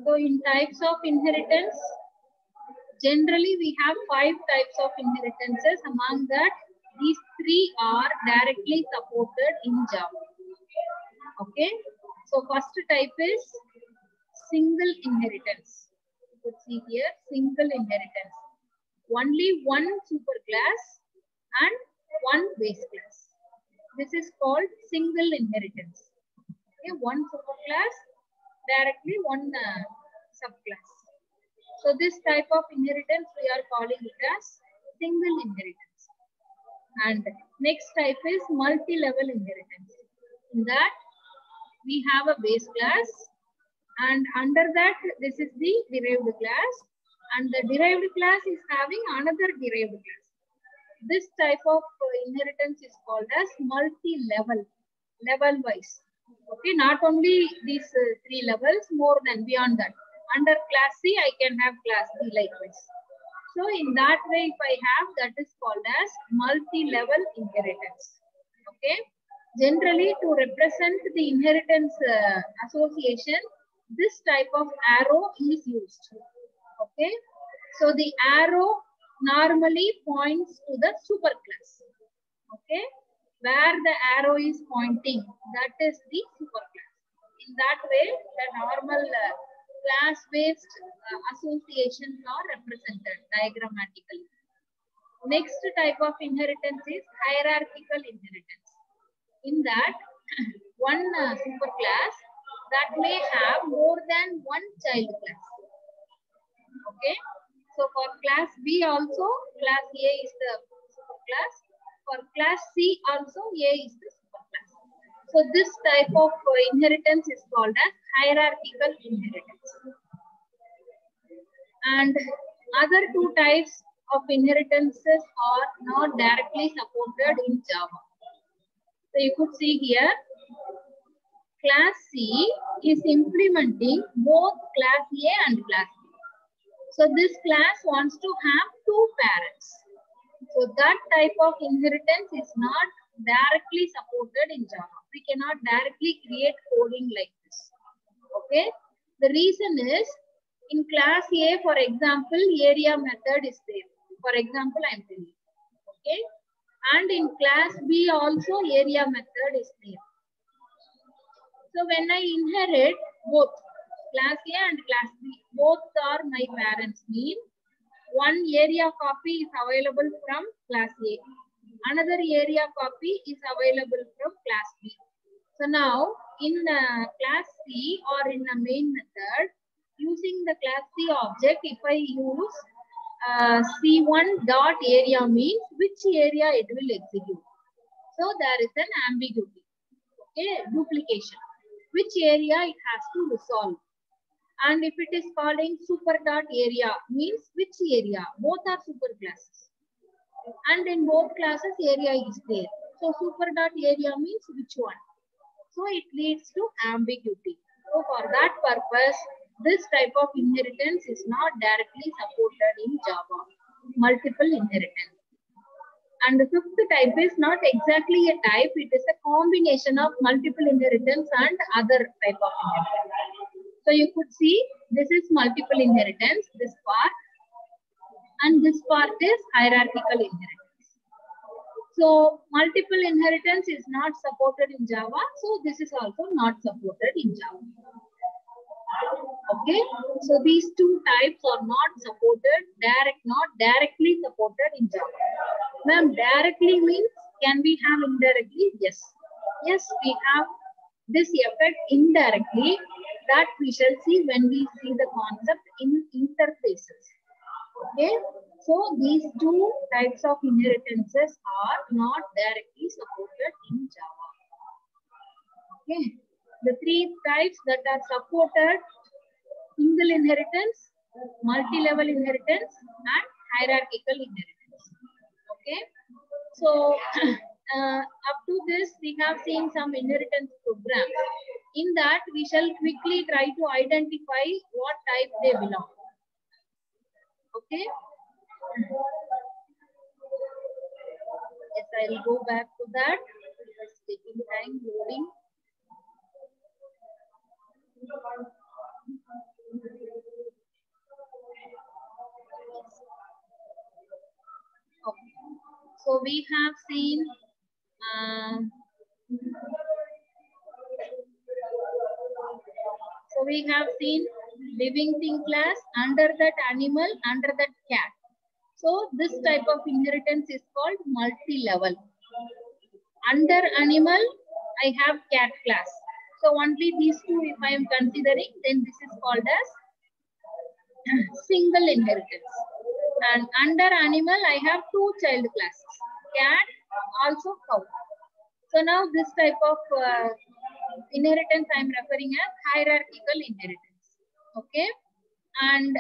So in types of inheritance, generally we have 5 types of inheritances. Among that, these 3 are directly supported in Java. Okay. So first type is single inheritance. You could see here single inheritance. Only one superclass and one base class. This is called single inheritance. Okay, one superclass, directly one subclass. So this type of inheritance we are calling it as single inheritance. And next type is multi-level inheritance. In that we have a base class, and under that this is the derived class, and the derived class is having another derived class. This type of inheritance is called as multi-level, level wise. Okay, not only these 3 levels, more than beyond that. Under class C, I can have class B likewise. So in that way, if I have, that is called as multi-level inheritance. Okay. Generally, to represent the inheritance association, this type of arrow is used. Okay. So the arrow normally points to the superclass. Okay. Where the arrow is pointing, that is the superclass. In that way, the normal class-based associations are represented diagrammatically. Next type of inheritance is hierarchical inheritance. In that, one superclass that may have more than one child class. Okay. So for class B also, class A is the superclass. For class C also, A is the superclass. So this type of inheritance is called as hierarchical inheritance. And other 2 types of inheritances are not directly supported in Java. So you could see here, class C is implementing both class A and class B. So this class wants to have 2 parents. So that type of inheritance is not directly supported in Java. We cannot directly create coding like this. Okay. The reason is, in class A, for example, area method is there. For example, I am telling. Okay. And in class B also area method is there. So when I inherit both class A and class B, both are my parents, mean one area copy is available from class A. Another area copy is available from class B. So now in class C or in the main method, using the class C object, if I use C1 dot area means which area it will execute. So there is an ambiguity, okay, duplication. Which area it has to resolve. And if it is calling super dot area means which area, both are super classes. And in both classes area is there. So super dot area means which one. So it leads to ambiguity. So for that purpose, this type of inheritance is not directly supported in Java. Multiple inheritance. And the 5th type is not exactly a type, it is a combination of multiple inheritance and other type of inheritance. So you could see this is multiple inheritance, this part, and this part is hierarchical inheritance. So multiple inheritance is not supported in Java, so this is also not supported in Java. Okay, so these 2 types are not supported, not directly supported in Java. Ma'am, directly means can we have indirectly? Yes. Yes, we have this effect indirectly, that we shall see when we see the concept in interfaces. Okay, so these 2 types of inheritances are not directly supported in Java. Okay, the 3 types that are supported: single inheritance, multi-level inheritance, and hierarchical inheritance. Okay, so up to this we have seen some inheritance programs. In that we shall quickly try to identify what type they belong. Okay. Yes, I'll go back to that. Just taking time loading. Okay. So we have seen living thing class, under that animal, under that cat. So this type of inheritance is called multi-level. Under animal, I have cat class. So only these two if I am considering, then this is called as single inheritance. And under animal, I have two child classes, cat, also cow. So now this type of inheritance I am referring as hierarchical inheritance. Okay. And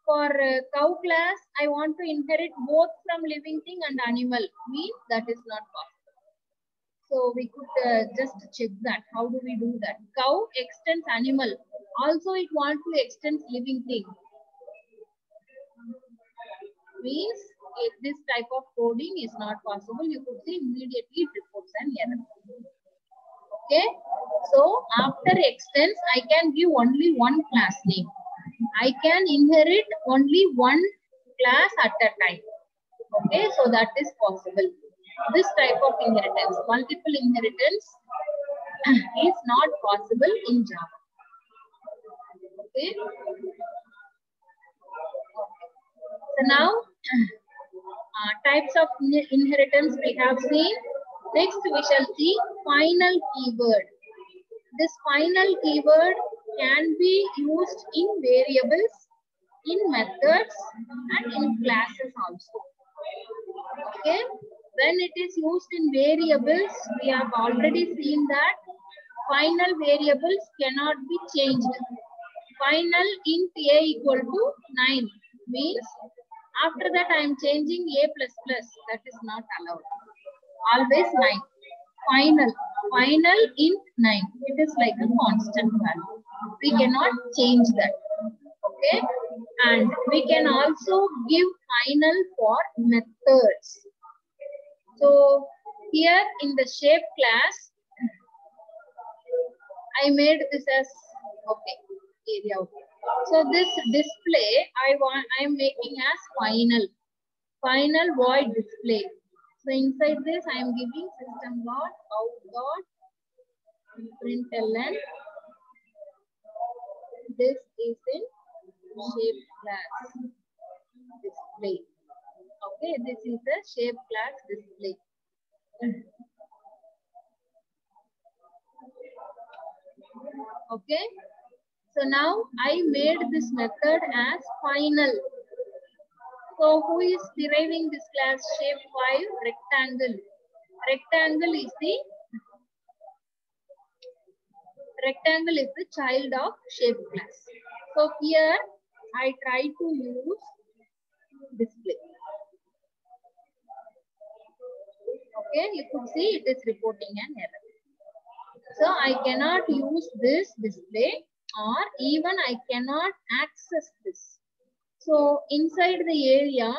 for cow class, I want to inherit both from living thing and animal. Means that is not possible. So we could just check that. How do we do that? Cow extends animal. Also it wants to extend living thing. Means if this type of coding is not possible, you could see immediately it reports an error. Okay. So after extends, I can give only one class name. I can inherit only one class at a time. Okay, so that is possible. This type of inheritance, multiple inheritance, is not possible in Java. Okay. So now, types of inheritance we have seen. Next, we shall see final keyword. This final keyword can be used in variables, in methods, and in classes also. Okay. When it is used in variables, we have already seen that final variables cannot be changed. Final int a equal to 9 means after that I am changing a plus plus. That is not allowed. Always 9. Final int 9. It is like a constant value. We cannot change that. Okay. And we can also give final for methods. So here in the shape class, I made this as okay area. Okay. So this display I am making as final void display. So inside this I am giving system dot out dot println. This is in shape class display. Okay, this is the shape class display. Okay, so now I made this method as final. So who is deriving this class? Shape5 rectangle. Rectangle is the child of shape class. So here I try to use display. Okay, you could see it is reporting an error. So I cannot use this display, or even I cannot access this. So inside the area,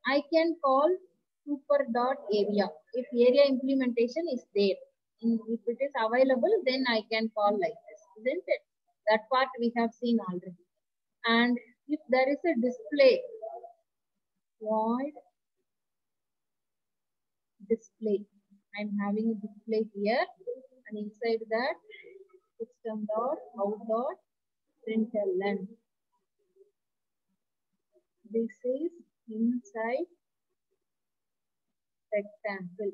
I can call super.area. If area implementation is there, if it is available, then I can call like this, isn't it? That part we have seen already. And if there is a display, void display. I'm having a display here, and inside that system.out.println. This is inside rectangle.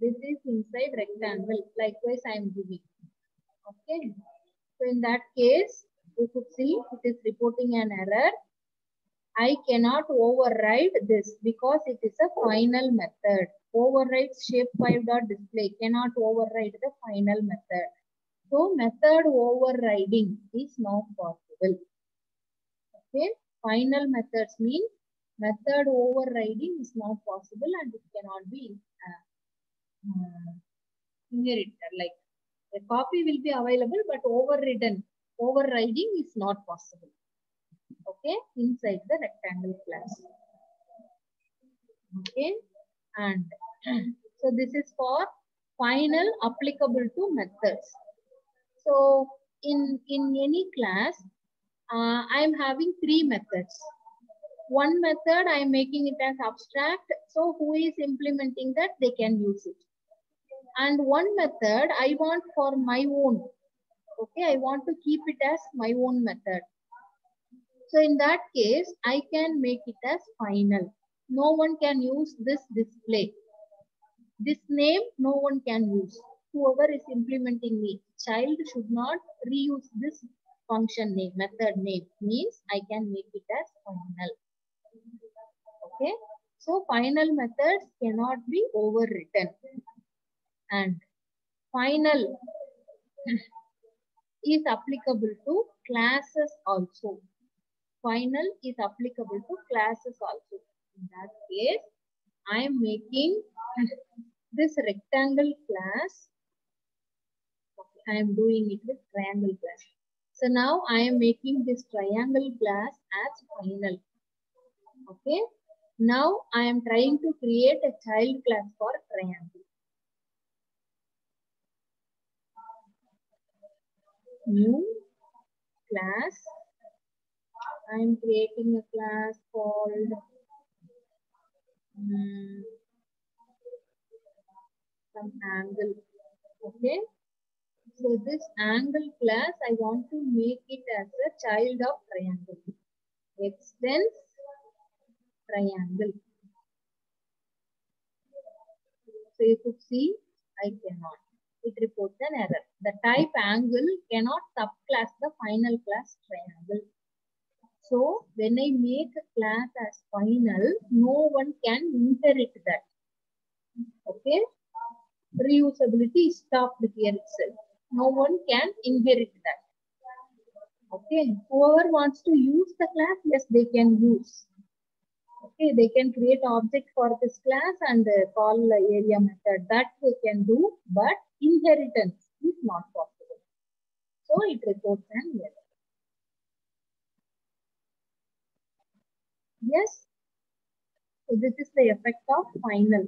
This is inside rectangle. Likewise, I am giving. Okay. So in that case, you could see it is reporting an error. I cannot override this because it is a final method. Override shape5.display cannot override the final method. So method overriding is not possible. Okay. Final methods mean method overriding is not possible and it cannot be inherited. Like a copy will be available, but overriding is not possible. Okay, inside the rectangle class. Okay, and so this is for final applicable to methods. So in any class, I am having three methods. One method I am making it as abstract, so who is implementing that, they can use it. And one method I want for my own. Okay, I want to keep it as my own method. So in that case, I can make it as final. No one can use this display. This name, no one can use. Whoever is implementing the child should not reuse this function name, method name. Means I can make it as final. Okay. So final methods cannot be overwritten. And final is applicable to classes also. Final is applicable to classes also. In that case, I am making this rectangle class. Okay, I am doing it with triangle class. So now I am making this triangle class as final. Okay. Now I am trying to create a child class for triangle. New class. I am creating a class called some angle. Okay. So this angle class, I want to make it as a child of triangle. Extends triangle. So you could see, I cannot. It reports an error. The type angle cannot subclass the final class triangle. So when I make a class as final, no one can inherit that. Okay. Reusability is stopped here itself. No one can inherit that. Okay. Whoever wants to use the class, yes, they can use. Okay, they can create object for this class and call the area method. That they can do, but inheritance is not possible. So it reports an error. Yes. So this is the effect of final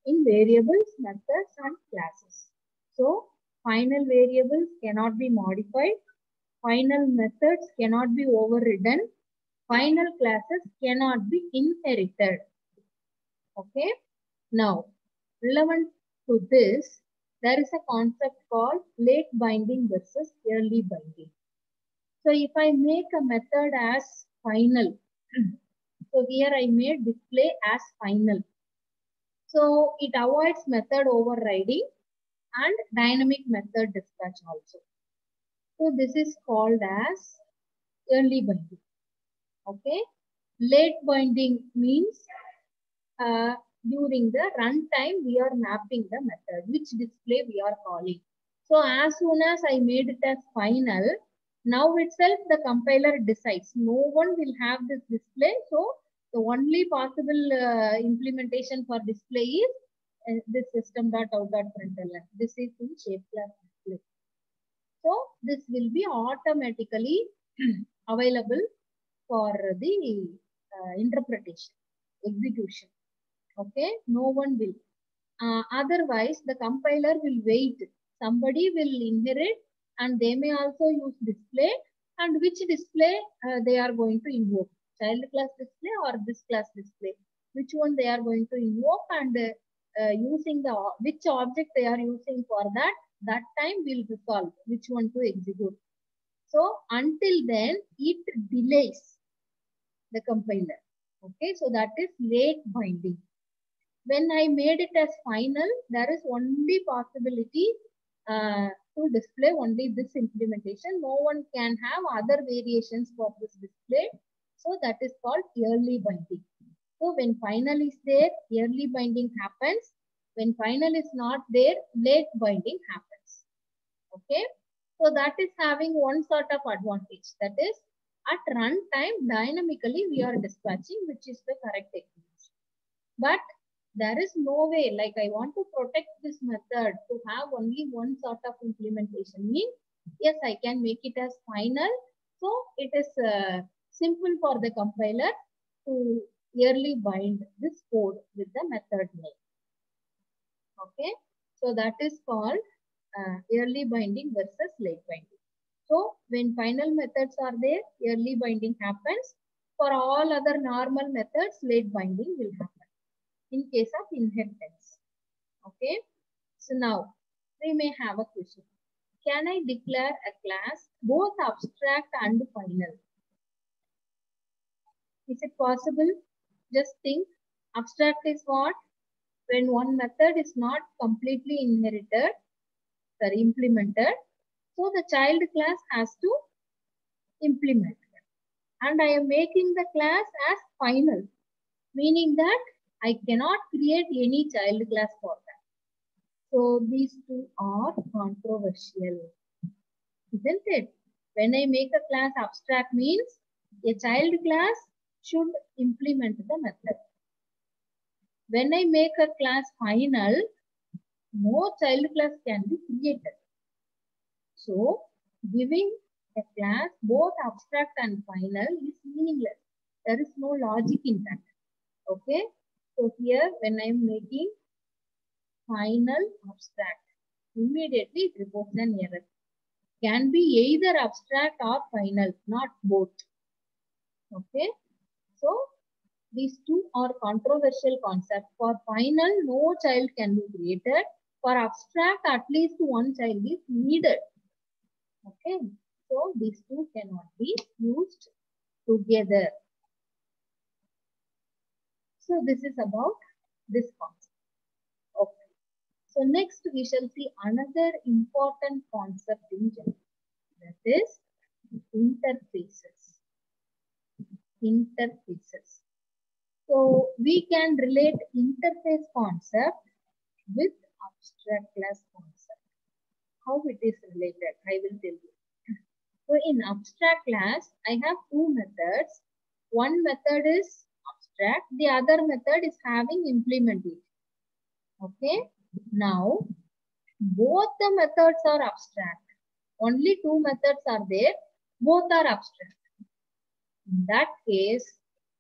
in variables, methods, and classes. So final variables cannot be modified. Final methods cannot be overridden. Final classes cannot be inherited. Okay. Now, relevant to this, there is a concept called late binding versus early binding. So if I make a method as final, so here I made display as final. So it avoids method overriding and dynamic method dispatch also. So this is called as early binding. Okay. Late binding means during the runtime we are mapping the method, which display we are calling. So as soon as I made it as final, now itself the compiler decides no one will have this display. So the only possible implementation for display is this system.out.println. This is in shape class display. So this will be automatically available for the interpretation, execution. Okay, no one will. Otherwise, the compiler will wait. Somebody will inherit and they may also use display, and which display they are going to invoke. Child class display or this class display. Which one they are going to invoke, and using the which object they are using for that, that time will resolve which one to execute. So until then, it delays the compiler. Okay, so that is late binding. When I made it as final, there is only possibility to display only this implementation. No one can have other variations for this display. So that is called early binding. So when final is there, early binding happens. When final is not there, late binding happens. Okay. So that is having one sort of advantage. That is at runtime, dynamically we are dispatching, which is the correct execution. But there is no way, like I want to protect this method to have only one sort of implementation. Means, yes, I can make it as final. So it is simple for the compiler to early bind this code with the method name. Okay, so that is called early binding versus late binding. So when final methods are there, early binding happens. For all other normal methods, late binding will happen in case of inheritance. Okay. So now we may have a question. Can I declare a class both abstract and final? Is it possible? Just think. Abstract is what? When one method is not completely implemented. So the child class has to implement it. And I am making the class as final, meaning that I cannot create any child class for that. So these two are controversial, isn't it? When I make a class abstract means a child class should implement the method. When I make a class final, no child class can be created. So giving a class both abstract and final is meaningless. There is no logic in that. Okay. So here when I am making final abstract, immediately it reports an error. Can be either abstract or final, not both. Okay. So these two are controversial concepts. For final, no child can be created. For abstract, at least one child is needed. Okay. So these two cannot be used together. So this is about this concept. Okay. So next we shall see another important concept in Java. That is interfaces. Interfaces. So we can relate interface concept with abstract class concept. How it is related, I will tell you. So in abstract class, I have two methods. One method is abstract, the other method is having implementation. Okay. Now, both the methods are abstract. Only two methods are there. Both are abstract. In that case,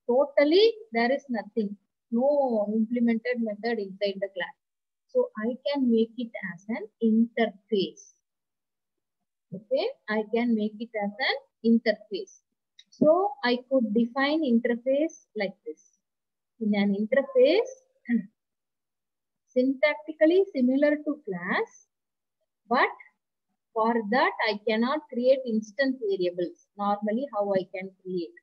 totally there is nothing. No implemented method inside the class. So I can make it as an interface. Okay, I can make it as an interface. So I could define interface like this. In an interface, syntactically similar to class, but for that I cannot create instance variables. Normally how I can create.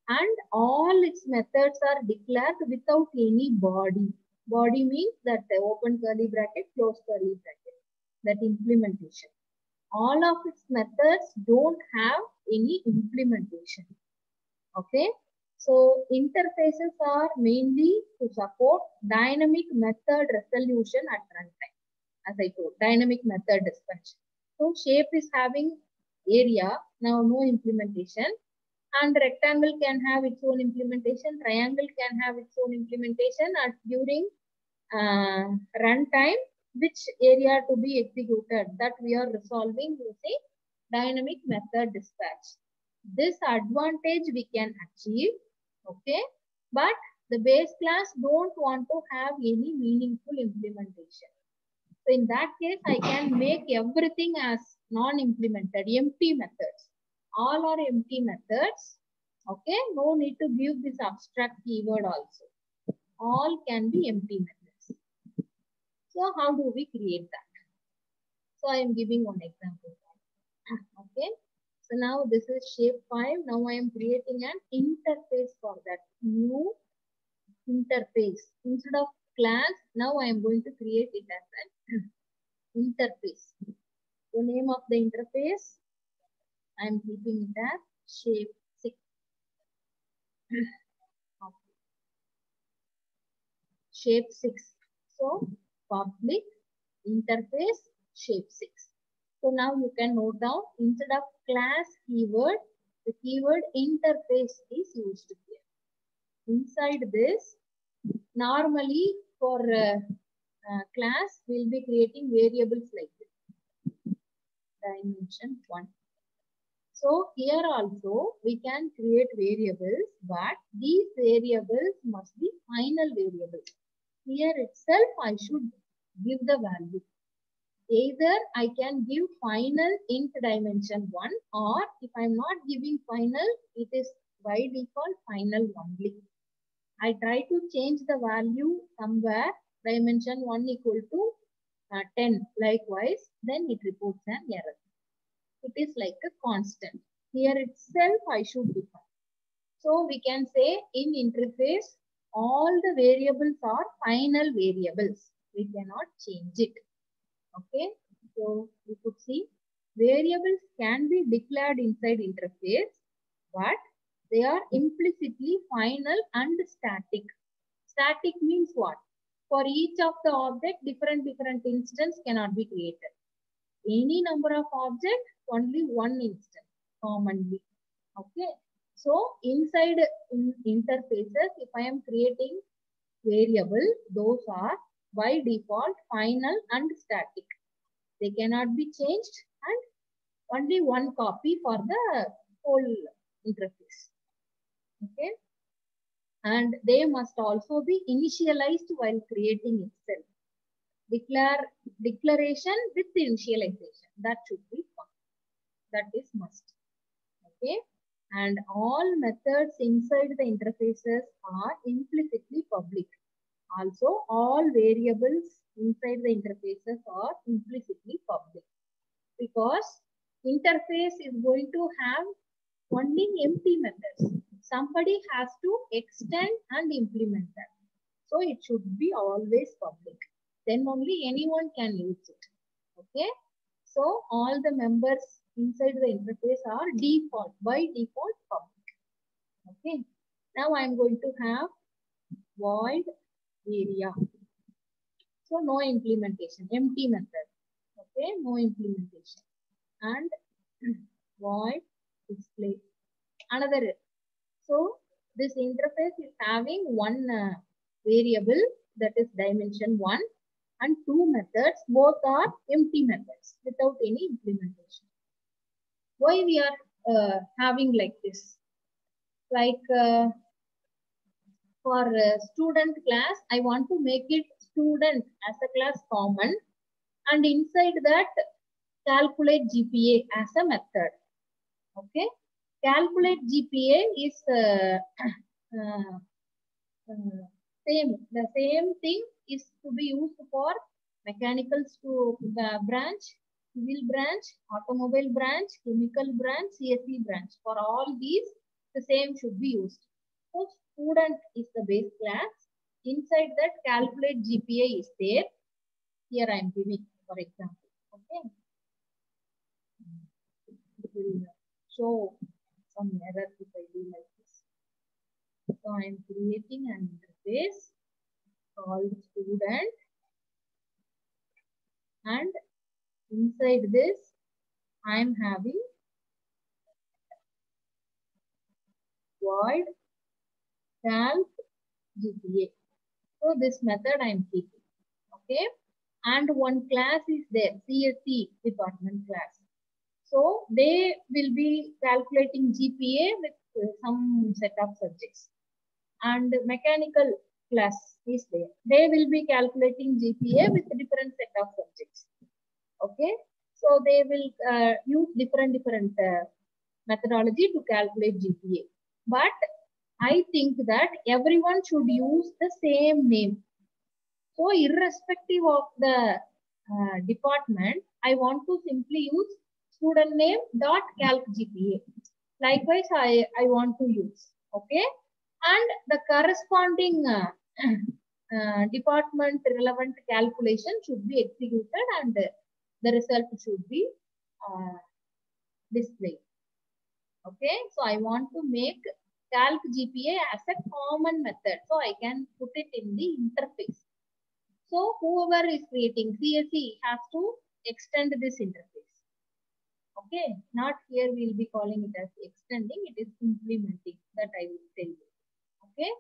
And all its methods are declared without any body. Body means that open curly bracket, close curly bracket, that implementation. All of its methods don't have any implementation. Okay. So interfaces are mainly to support dynamic method resolution at runtime. As I told, dynamic method dispatch. So shape is having area, now no implementation. And rectangle can have its own implementation. Triangle can have its own implementation at during runtime. Which area to be executed, that we are resolving using dynamic method dispatch. This advantage we can achieve. Okay. But the base class don't want to have any meaningful implementation. So in that case, I can make everything as non-implemented, empty methods. All are empty methods. Okay, no need to give this abstract keyword also. All can be empty methods. So how do we create that? So I am giving one example. Okay. So now this is shape 5. Now I am creating an interface for that. New interface. Instead of class, now I am going to create it as an interface. The name of the interface, I am keeping it as shape 6. Okay. Shape 6. So public interface shape 6. So now you can note down, instead of class keyword, the keyword interface is used here. Inside this, normally for class, we'll be creating variables like this. Dimension 1. So here also we can create variables, but these variables must be final variables. Here itself I should give the value. Either I can give final int dimension 1, or if I'm not giving final, it is by default final only. I try to change the value somewhere, dimension 1 equal to 10 likewise, then it reports an error. It is like a constant. Here itself I should define. So we can say in interface, all the variables are final variables. We cannot change it. Okay, so we could see variables can be declared inside interface, but they are implicitly final and static. Static means what? For each of the object, different instance cannot be created. Any number of objects, only one instance commonly. Okay, so inside interfaces, if I am creating variable, those are by default final and static. They cannot be changed, and only one copy for the whole interface. Okay, and they must also be initialized while creating itself. Declaration with initialization, that should be fine. That is must. Okay, and all methods inside the interfaces are implicitly public. Also, all variables inside the interfaces are implicitly public, because interface is going to have only empty methods. Somebody has to extend and implement that. So it should be always public. Then only anyone can use it. Okay. So all the members inside the interface are default, by default public. Okay. Now I'm going to have void area. So no implementation, empty method. Okay, no implementation. And void display. Another. So this interface is having one variable, that is dimension 1, and 2 methods. Both are empty methods without any implementation. Why we are having like this? Like for student class, I want to make it student as a class common, and inside that calculate GPA as a method. Okay, calculate GPA is same. The same thing is to be used for mechanical branch, civil branch, automobile branch, chemical branch, CSE branch. For all these, the same should be used. So student is the base class. Inside that calculate GPA is there. Here I am giving, for example. Okay. It will show some error if I do like this. So I am creating an interface called student, and inside this I am having void calc GPA. So this method I am keeping. Okay, and one class is there, CSE department class. So they will be calculating GPA with some set of subjects. And mechanical class is there. They will be calculating GPA with different set of subjects. Okay, so they will use different methodology to calculate GPA. But I think that everyone should use the same name. So irrespective of the department, I want to simply use student name dot calc GPA. Likewise, I want to use. Okay, and the corresponding department relevant calculation should be executed, and the result should be displayed. Okay, so I want to make calc GPA as a common method, so I can put it in the interface. So whoever is creating CSE has to extend this interface. Okay, not here we will be calling it as extending, it is implementing, that I will tell you. Okay,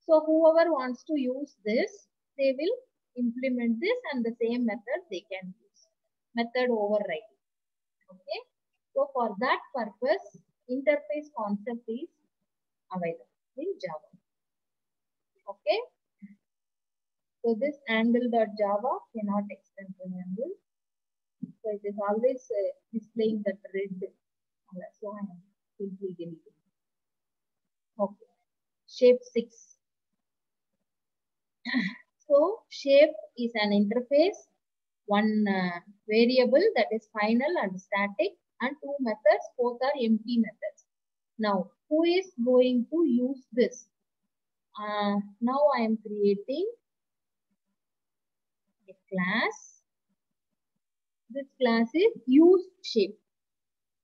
so whoever wants to use this, they will implement this, and the same method they can use. Method overriding. Okay, so for that purpose, interface concept is available in Java. Okay, so this angle.java cannot extend to an angle. So it is always displaying that red color. So I am simply deleting. Okay. Shape 6. So shape is an interface, one variable that is final and static, and two methods, both are empty methods. Now, who is going to use this? Now I am creating a class. This class is use shape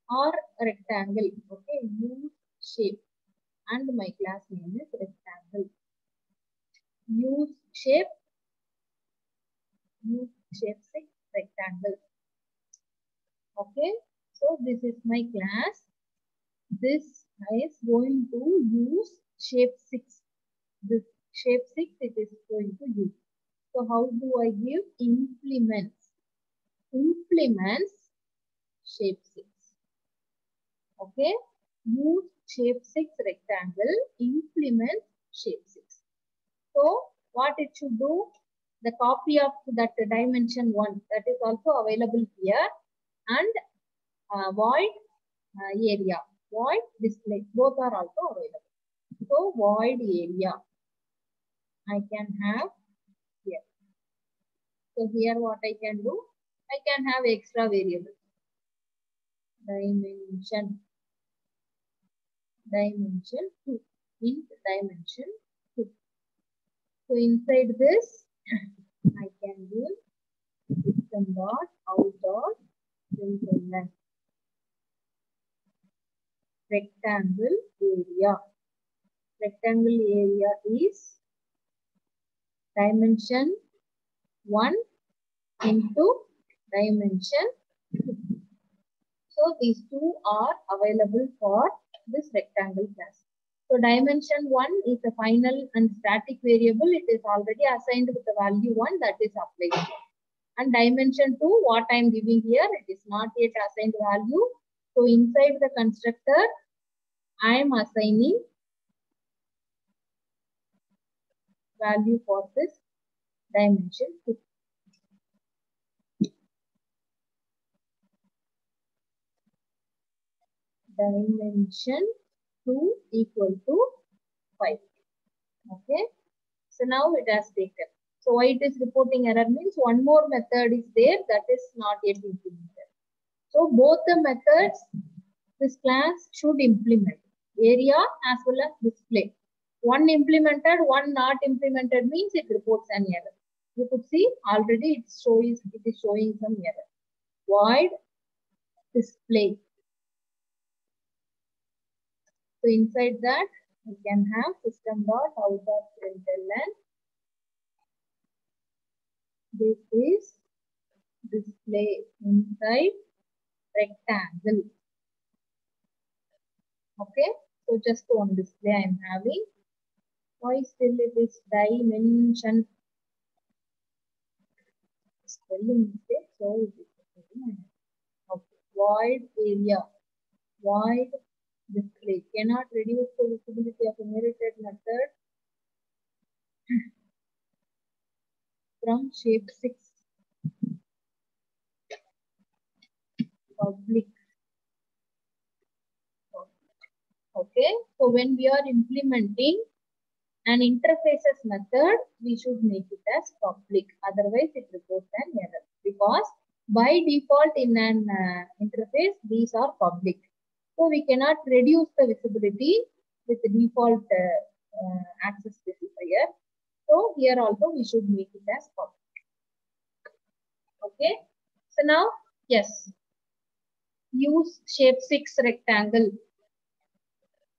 or rectangle. Okay, use shape, and my class name is rectangle. Use shape 6 rectangle. Okay, so this is my class. This is going to use shape 6. This shape 6 it is going to use. So how do I give implements? Implements shape 6. Okay, use shape 6 rectangle, implement shape 6. So what it should do? The copy of that dimension 1 that is also available here, and void area, void display, both are also available. So void area I can have here. So here what I can do? I can have extra variables. Dimension 2, int dimension 2. So inside this I can give system dot out dot println rectangle area. Rectangle area is dimension 1 into dimension 2. So these two are available for this rectangle class. So dimension 1 is a final and static variable. It is already assigned with the value 1, that is applied. And dimension 2, what I am giving here, it is not yet assigned value. So inside the constructor, I am assigning value for this dimension 2. Dimension 2 equal to 5. Okay. So now it has taken. So why it is reporting error means one more method is there that is not yet implemented. So both the methods this class should implement, area as well as display. One implemented, one not implemented means it reports an error. You could see already it is showing some error. Void display. So inside that we can have system dot out of println. This is display inside rectangle. Okay, so just one display I am having. Why still it is dimension? Spelling mistake, so it is okay. Void area, void display cannot reduce the visibility of inherited method from shape 6. Public. Okay, so when we are implementing an interfaces method, we should make it as public. Otherwise, it reports an error because by default in an interface, these are public. So we cannot reduce the visibility with the default access specifier. So here also we should make it as public. Okay. So now, yes, use shape 6 rectangle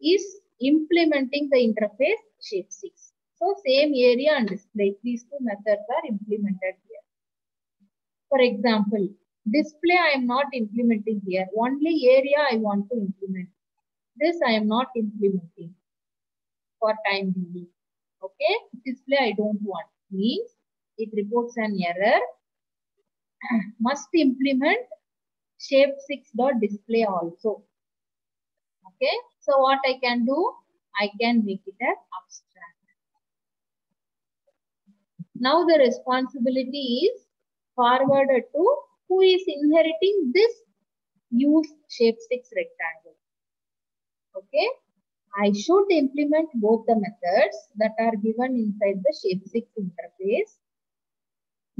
is implementing the interface shape 6. So same area and display, these two methods are implemented here. For example, display I am not implementing here, only area I want to implement. This I am not implementing for time being. Okay, display I don't want, means it reports an error. Must implement shape 6 dot display also. Okay, so what I can do, I can make it as abstract. Now the responsibility is forwarded to who is inheriting this use shape 6 rectangle. Okay. I should implement both the methods that are given inside the shape 6 interface.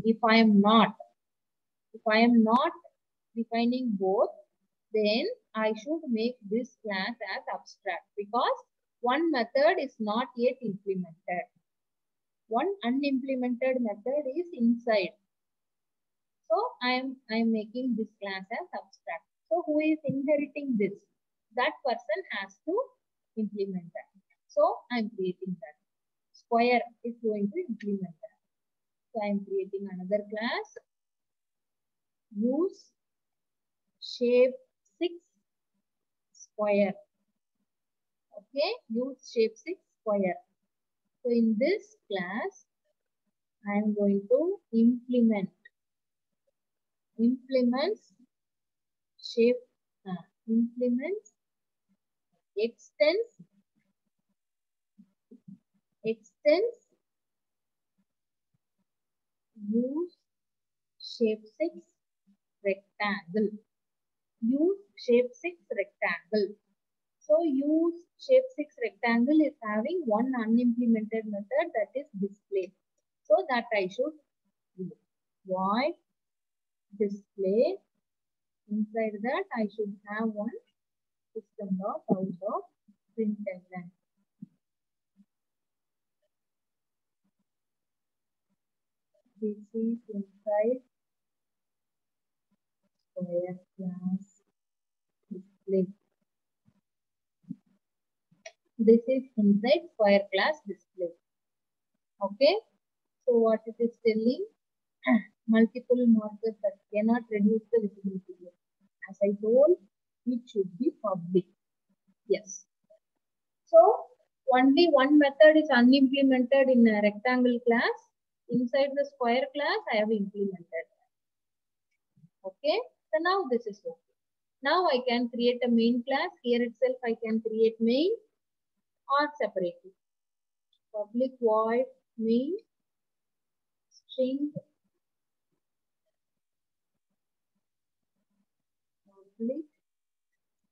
If I am not defining both, then I should make this class as abstract because one method is not yet implemented. One unimplemented method is inside. So I am making this class as abstract. So who is inheriting this? That person has to implement that. So I am creating that. Square is going to implement that. So I am creating another class. Use shape 6 square. Okay, use shape 6 square. So in this class, I am going to implement shape, implements extends use shape 6 rectangle. Use shape 6 rectangle. So use shape 6 rectangle is having one unimplemented method, that is display. So that I should do. Void display. Inside that I should have one system.out.println. This is inside square class display. This is inside square class display. Okay. So what it is telling? Multiple markers that cannot reduce the visibility. As I told, it should be public. Yes. So only one method is unimplemented in a rectangle class. Inside the square class, I have implemented. Okay. So now this is okay. Now I can create a main class. Here itself I can create main or separately. Public void main string public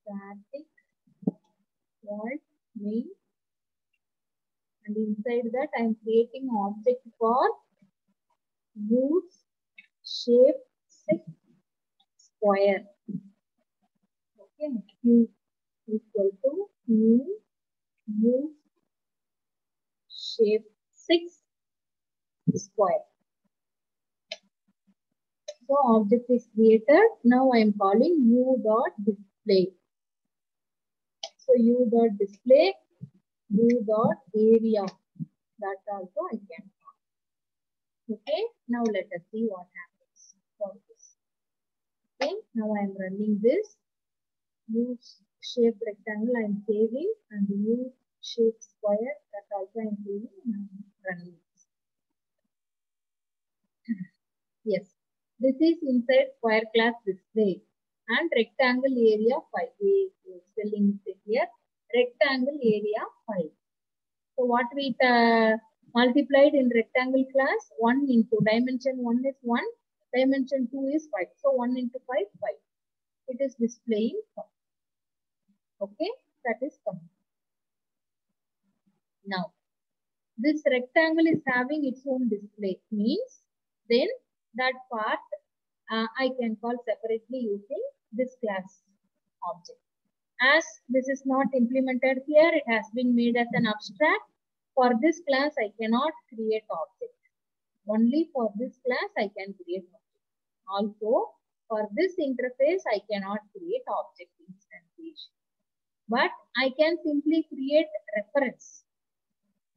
static void main, and inside that I am creating object for use shape 6 square. Okay, Q equal to new use shape 6 square. So object is created. Now I am calling u.display. So u.display, u.area. That also I can call. Okay. Now let us see what happens for this. Okay. Now I am running this. Use shape rectangle I am saving, and use shape square that also I am saving and I am running this. Yes. This is inside square class display and rectangle area 5. Spelling here. Rectangle area 5. So what we multiplied in rectangle class? 1 into dimension 1 is 1. Dimension 2 is 5. So 1 into 5, 5. It is displaying 5. Okay. That is coming. Now, this rectangle is having its own display. Means then that part I can call separately using this class object. As this is not implemented here, it has been made as an abstract. For this class, I cannot create object. Only for this class, I can create object. Also, for this interface, I cannot create object instantiation. But I can simply create reference.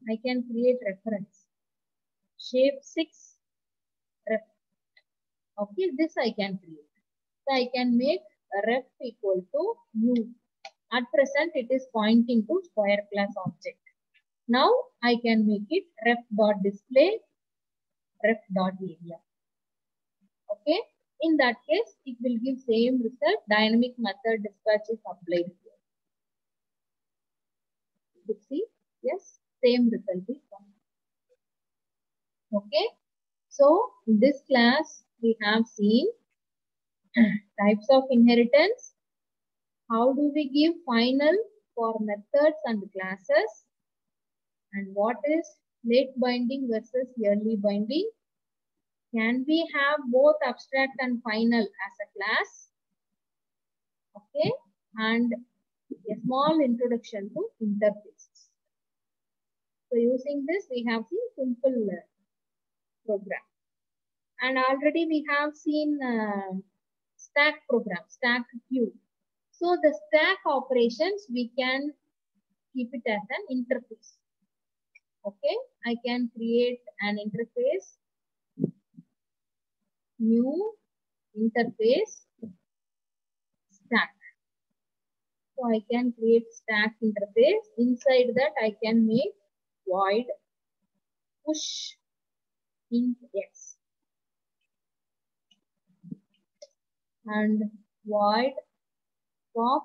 I can create reference. Shape 6 ref. Okay, this I can create. So I can make ref equal to u. At present, it is pointing to square class object. Now I can make it ref.display, ref.area. Okay. In that case, it will give same result. Dynamic method dispatch is applied here. You see, yes, same result is coming. Okay. So in this class, we have seen Types of inheritance. How do we give final for methods and classes? And what is late binding versus early binding? Can we have both abstract and final as a class? Okay, and a small introduction to interfaces. So using this, we have seen simple program. And already we have seen stack program, stack queue. So the stack operations, we can keep it as an interface. Okay, I can create an interface, new interface, stack. So I can create stack interface. Inside that I can make void push int x and void pop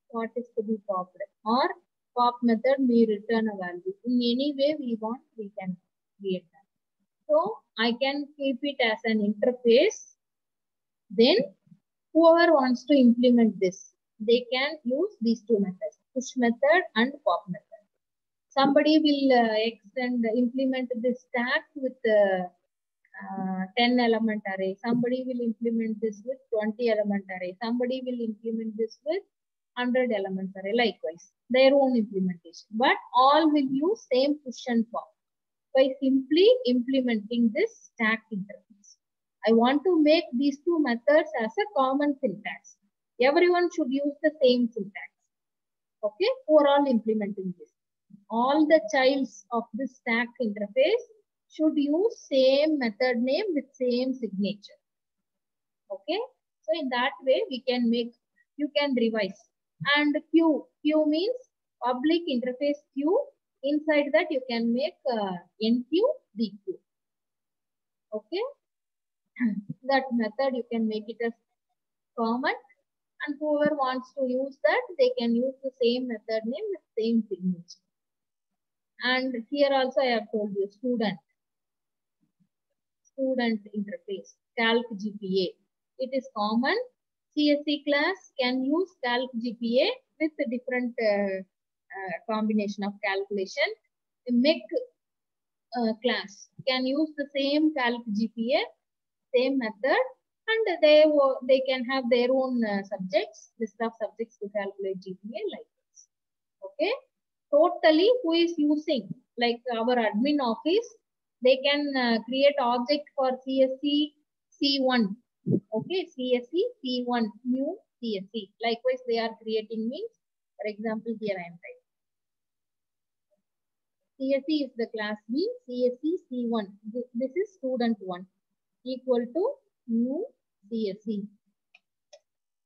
what is to be popped, or pop method may return a value. In any way we want, we can create that. So I can keep it as an interface. Then whoever wants to implement this, they can use these two methods, push method and pop method. Somebody will implement this stack with 10 element array. Somebody will implement this with 20 element array. Somebody will implement this with 100 element array. Likewise, their own implementation. But all will use same push and pop by simply implementing this stack interface. I want to make these two methods as a common syntax. Everyone should use the same syntax. Okay, for all implementing this. All the childs of this stack interface should use same method name with same signature. Okay, so in that way we can make, you can revise. And queue means public interface queue. Inside that you can make enqueue, dequeue. Okay, that method you can make it as common, and whoever wants to use that, they can use the same method name with same signature. And here also I have told you student interface, calc GPA. It is common. CSE class can use calc GPA with a different combination of calculation. The MEC class can use the same calc GPA, same method, and they can have their own subjects, list of subjects to calculate GPA like this. Okay. Totally, who is using, like our admin office, they can create object for CSE C1. Okay, CSE C1, new CSE. Likewise, they are creating means, for example, here I am writing. CSE is the class B, CSE C1. This is student 1 equal to new CSE.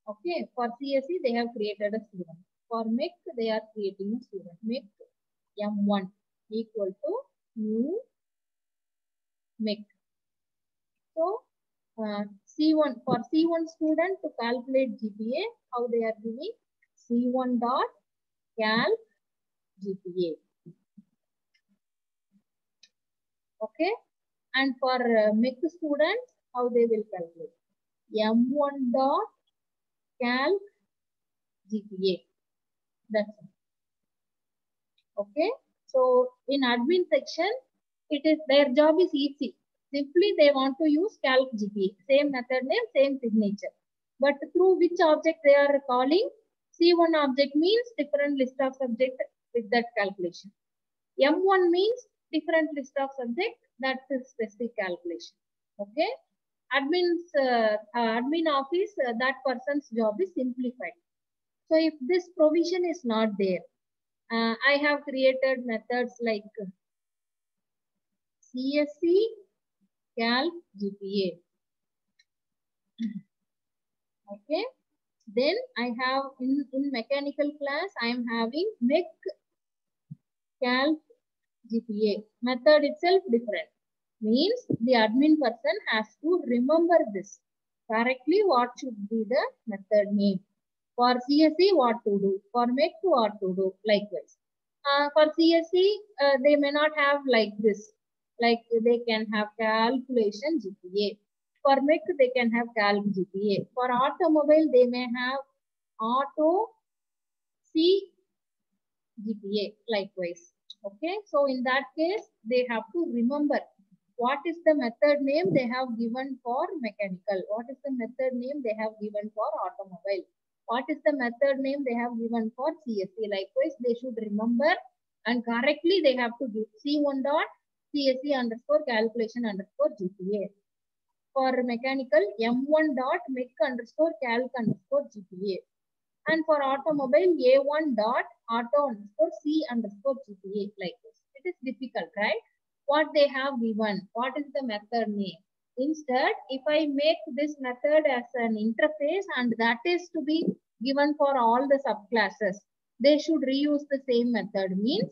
Okay, for CSE, they have created a student. For MEC, they are creating a student. MEC M1 equal to new MEC. So, C1, for C1 student to calculate GPA, how they are giving C1 dot calc GPA. Okay, and for MEC students, how they will calculate M1 dot calc GPA. That's it. Okay, so in admin section, it is their job is easy. Simply they want to use calc GPA, same method name, same signature. But through which object they are calling? C1 object means different list of subject with that calculation. M1 means different list of subject, that's a specific calculation. Okay, admin office, that person's job is simplified. So if this provision is not there, I have created methods like CSE calc GPA. Okay, then I have in mechanical class, I am having MEC calc GPA. Method itself different. Means the admin person has to remember this correctly, what should be the method name. For CSE, what to do. For MEC, what to do. Likewise. For CSE, they may not have like this. Like they can have calculation GPA. For MEC, they can have Calc GPA. For automobile, they may have Auto C GPA likewise. Okay, so in that case, they have to remember what is the method name they have given for mechanical, what is the method name they have given for automobile, what is the method name they have given for CSE. Likewise, they should remember and correctly they have to give C1 dot CSE underscore calculation underscore GPA. For mechanical, M1 dot mech underscore calc underscore GPA. And for automobile, A1 dot auto underscore C underscore GPA like this. It is difficult, right? What they have given, what is the method name? Instead, if I make this method as an interface and that is to be given for all the subclasses, they should reuse the same method. Means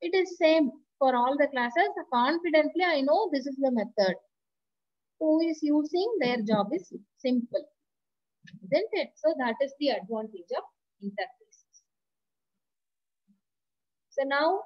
it is same for all the classes. Confidently, I know this is the method. Who is using, their job is simple. Isn't it? So that is the advantage of interfaces. So now